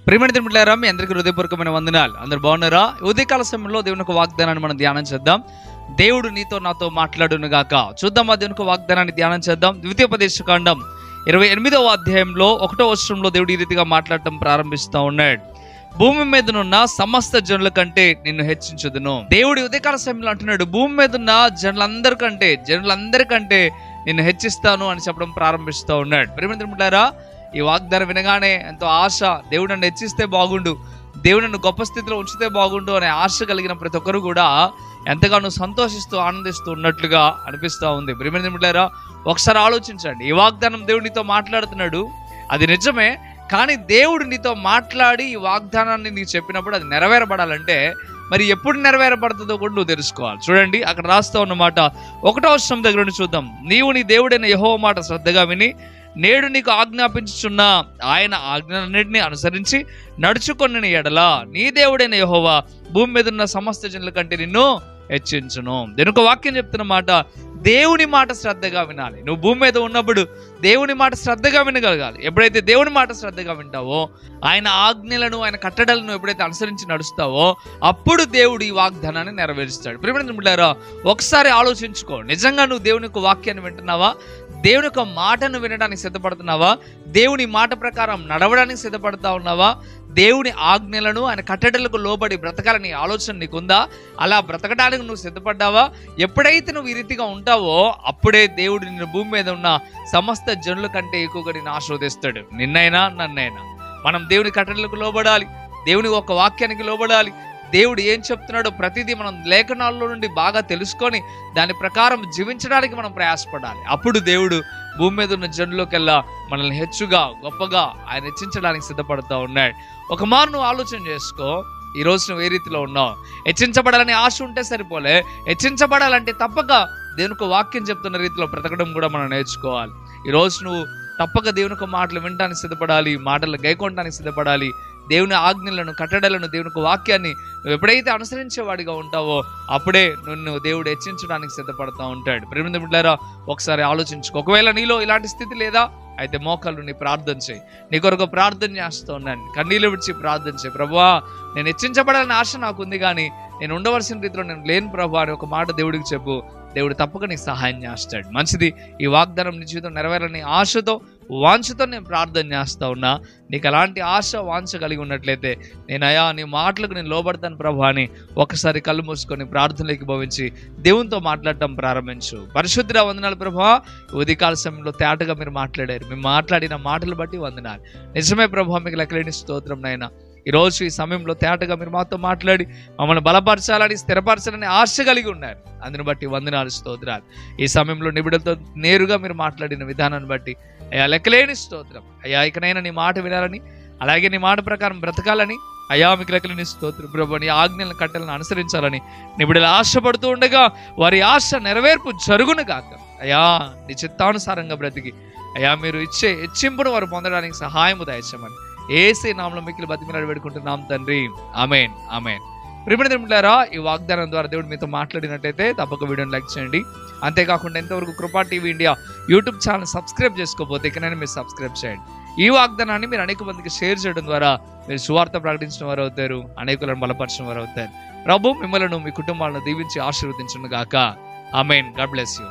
ప్రియమైన దేవులారా, మీ అందరికీ హృదయపూర్వకమైన వందనాలు. అందరూ బాగున్నారా? ఉదయకాల సమయంలో దేవుని యొక్క వాగ్దానాన్ని మనం ధ్యానం చేద్దాం. దేవుడు నీతో నాతో మాట్లాడును గాక. చూద్దాం ఆ దేవుని యొక్క వాగ్దానాన్ని ధ్యానం చేద్దాం. ద్వితీయోపదేశకాండం 28వ అధ్యాయంలో 1వ వచనంలో దేవుడు ఈ రీతిగా మాట్లాడటం ప్రారంభిస్తూ ఉన్నాడు. భూమి మీదనున్న సమస్త జనుల కంటే నిన్ను హెచ్చించుదును. దేవుడు ఉదయకాల సమయంలో అంటున్నాడు, భూమి మీదున్న జనులందరికంటే నిన్ను హెచ్చిస్తాను అని చెప్పడం ప్రారంభిస్తూ ఉన్నాడు. ప్రియమైన దేవులారా, ఈ వాగ్దానం వినగానే ఎంతో ఆశ, దేవుడు నన్ను హెచ్చిస్తే బాగుండు, దేవుడు నన్ను గొప్ప స్థితిలో ఉంచితే బాగుండు అనే ఆశ కలిగిన ప్రతి ఒక్కరు కూడా ఎంతగానో సంతోషిస్తూ ఆనందిస్తూ ఉన్నట్లుగా అనిపిస్తూ ఉంది. ప్రియమైన దేవులారా, ఒకసారి ఆలోచించండి. ఈ వాగ్దానం దేవుడు నీతో మాట్లాడుతున్నాడు, అది నిజమే. కానీ దేవుడు నీతో మాట్లాడి ఈ వాగ్దానాన్ని నీకు చెప్పినప్పుడు అది నెరవేరబడాలంటే మరి ఎప్పుడు నెరవేరబడుతుందో కూడా నువ్వు తెలుసుకోవాలి. చూడండి, అక్కడ రాస్తా ఉన్నమాట 1వ వచనం దగ్గర నుండి చూద్దాం. నీవు నీ దేవుడైన యెహోవా మాట శ్రద్ధగా విని నేడు నీకు ఆజ్ఞాపించుచున్న ఆయన ఆజ్ఞలన్నింటినీ అనుసరించి నడుచుకొని ఎడల నీ దేవుడైన యెహోవా భూమి మీద ఉన్న సమస్త జనుల కంటే నిన్ను హెచ్చించును. దీనికి వాక్యం చెప్తున్న మాట, దేవుని మాట శ్రద్ధగా వినాలి. నువ్వు భూమి మీద ఉన్నప్పుడు దేవుని మాట శ్రద్ధగా వినగలగాలి. ఎప్పుడైతే దేవుని మాట శ్రద్ధగా వింటావో, ఆయన ఆజ్ఞలను, ఆయన కట్టడలను ఎప్పుడైతే అనుసరించి నడుస్తావో, అప్పుడు దేవుడు ఈ వాగ్దానాన్ని నెరవేరుస్తాడు. ప్రియమైన దేవులారా, ఒకసారి ఆలోచించుకో. నిజంగా నువ్వు దేవుని యొక్క వాక్యాన్ని వింటున్నావా? దేవుని యొక్క మాటను వినడానికి సిద్ధపడుతున్నావా? దేవుని మాట ప్రకారం నడవడానికి సిద్ధపడతా ఉన్నావా? దేవుని ఆజ్ఞలను, ఆయన కట్టడలకు లోబడి బ్రతకాలని ఆలోచన నీకుందా? అలా బ్రతకడానికి నువ్వు సిద్ధపడ్డావా? ఎప్పుడైతే నువ్వు ఈ రీతిగా ఉంటావో అప్పుడే దేవుడు నిన్ను భూమి మీద ఉన్న సమస్త జనుల కంటే ఎక్కువగా నిన్ను ఆశీర్వదిస్తాడు. నిన్నైనా నన్నైనా మనం దేవుని కట్టడలకు లోబడాలి, దేవుని ఒక వాక్యానికి లోబడాలి. దేవుడు ఏం చెప్తున్నాడో ప్రతిదీ మనం లేఖనాల్లో నుండి బాగా తెలుసుకొని దాని ప్రకారం జీవించడానికి మనం ప్రయాసపడాలి. అప్పుడు దేవుడు భూమి మీద ఉన్న జనులకెల్లా మనల్ని హెచ్చుగా, గొప్పగా ఆయన హెచ్చించడానికి సిద్ధపడుతూ ఉన్నాడు. ఒక మారు నువ్వు ఆలోచన చేసుకో, ఈరోజు నువ్వు ఏ రీతిలో ఉన్నావు? హెచ్చించబడాలని ఆశ ఉంటే సరిపోలే, హెచ్చించబడాలంటే తప్పక దేవునికి వాక్యం చెప్తున్న రీతిలో బ్రతకడం కూడా మనం నేర్చుకోవాలి. ఈరోజు నువ్వు తప్పక దేవునికి మాటలు వినడానికి సిద్ధపడాలి, మాటలు గైకొనడానికి సిద్ధపడాలి. దేవుని ఆజ్ఞలను, కట్టడలను, దేవునికి వాక్యాన్ని నువ్వు ఎప్పుడైతే అనుసరించేవాడిగా ఉంటావో అప్పుడే నిన్ను దేవుడు హెచ్చించడానికి సిద్ధపడతా ఉంటాడు. ప్రియమైన బిడ్డలారా, ఒకసారి ఆలోచించుకో. ఒకవేళ నీలో ఇలాంటి స్థితి లేదా అయితే మోకాళ్ళు నీ ప్రార్థన చేయి. నీ కొరకు ప్రార్థన చేస్తూ ఉన్నాను, కన్నీళ్ళు విడిచి ప్రార్థన చేయి. ప్రభువా, నేను హెచ్చించబడాలని ఆశ నాకు ఉంది, కానీ నేను ఉండవలసిన రీతిలో నేను లేను ప్రభువా అని ఒక మాట దేవుడికి చెప్పు. దేవుడు తప్పక నీకు సహాయం చేస్తాడు. మంచిది. ఈ వాగ్దానం నీ జీవితం నెరవేరాలని ఆశతో, వాంఛతో నేను ప్రార్థన చేస్తా ఉన్నా. నీకు అలాంటి ఆశ, వాంఛ కలిగి ఉన్నట్లయితే అయా నీ మాటలకు నేను లోబడతాను ప్రభు అని ఒకసారి కళ్ళు మూసుకొని ప్రార్థనలోకి భవించి దేవునితో మాట్లాడటం ప్రారంభించు. పరిశుద్ధ వందనాలు ప్రభువా, ఉదయకాల సమయంలో తేటగా మీరు మాట్లాడారు. మీరు మాట్లాడిన మాటలు బట్టి వందనాలు. నిజమే ప్రభువా, మీకు లెక్కలేని స్తోత్రం నాయనా. ఈరోజు ఈ సమయంలో తేటగా మీరు మాతో మాట్లాడి మమ్మల్ని బలపరచాలని, స్థిరపరచాలని ఆశ కలిగి ఉన్నారు. అందుని బట్టి వందనాలు, స్తోత్రాలు. ఈ సమయంలో నిబిడలతో నేరుగా మీరు మాట్లాడిన విధానాన్ని బట్టి అయ్యా లెక్కలేని స్తోత్రం. అయ్యా ఇకనైనా నీ మాట వినాలని, అలాగే నీ మాట ప్రకారం బ్రతకాలని అయ్యా మీకు లెక్కలేని స్తోత్రం ప్రభు. నీ ఆజ్ఞలను, కట్టలను అనుసరించాలని నిబిడలు ఆశపడుతూ ఉండగా వారి ఆశ నెరవేర్పు జరుగును గాక. అయ్యా నీ చిత్తానుసారంగా బ్రతికి అయ్యా మీరు ఇచ్చే హెచ్చింపును వారు పొందడానికి సహాయము దయచేయమని యేసు నామములో మిక్కిలి బతిమిలాడి వేడుకుంటున్నాం తండ్రి. ఆమేన్, ఆమేన్. ప్రియమైన దేవులారా, ఈ వాగ్దానం ద్వారా దేవుడు మీతో మాట్లాడినట్టయితే తప్పక వీడియోని లైక్ చేయండి. అంతేకాకుండా ఎంతవరకు కృపా TV India YouTube channel subscribe చేసుకోకపోతే ఇకనైనా మీరు సబ్స్క్రైబ్ చేయండి. ఈ వాగ్దానాన్ని మీరు అనేక మందికి షేర్ చేయడం ద్వారా మీరు సువార్త ప్రకటించిన వారు అవుతారు, అనేకులను బలపరిచిన వారు అవుతారు. ప్రభు మిమ్మల్ని, మీ కుటుంబాలను దీవించి ఆశీర్వదించును గాక. ఆమేన్. God bless you.